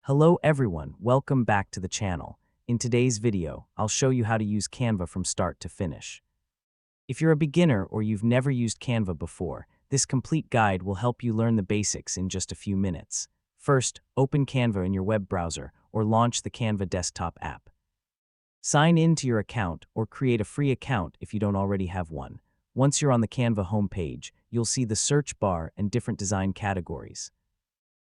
Hello everyone, welcome back to the channel. In today's video, I'll show you how to use Canva from start to finish. If you're a beginner or you've never used Canva before, this complete guide will help you learn the basics in just a few minutes. First, open Canva in your web browser or launch the Canva desktop app. Sign in to your account or create a free account if you don't already have one. Once you're on the Canva homepage, you'll see the search bar and different design categories.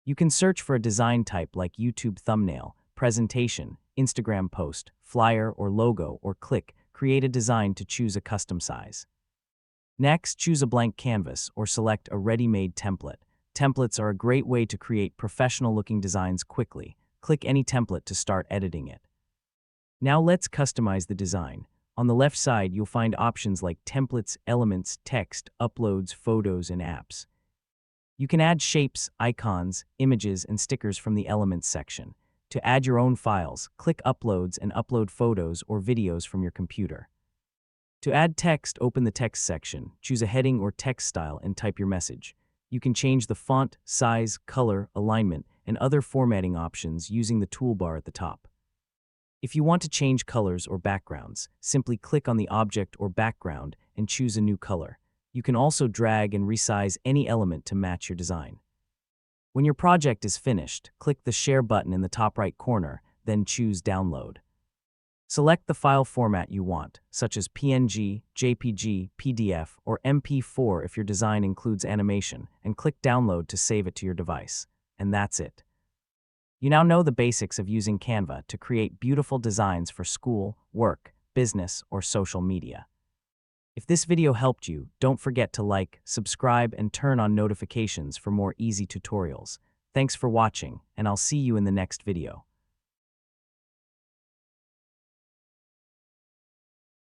You can search for a design type like YouTube thumbnail, presentation, Instagram post, flyer or logo, or click Create a Design to choose a custom size. Next, choose a blank canvas or select a ready-made template. Templates are a great way to create professional-looking designs quickly. Click any template to start editing it. Now let's customize the design. On the left side, you'll find options like templates, elements, text, uploads, photos, and apps. You can add shapes, icons, images, and stickers from the Elements section. To add your own files, click Uploads and upload photos or videos from your computer. To add text, open the Text section, choose a heading or text style, and type your message. You can change the font, size, color, alignment, and other formatting options using the toolbar at the top. If you want to change colors or backgrounds, simply click on the object or background and choose a new color. You can also drag and resize any element to match your design. When your project is finished, click the Share button in the top right corner, then choose Download. Select the file format you want, such as PNG, JPG, PDF, or MP4 if your design includes animation, and click Download to save it to your device. And that's it. You now know the basics of using Canva to create beautiful designs for school, work, business, or social media. If this video helped you, don't forget to like, subscribe, and turn on notifications for more easy tutorials. Thanks for watching, and I'll see you in the next video.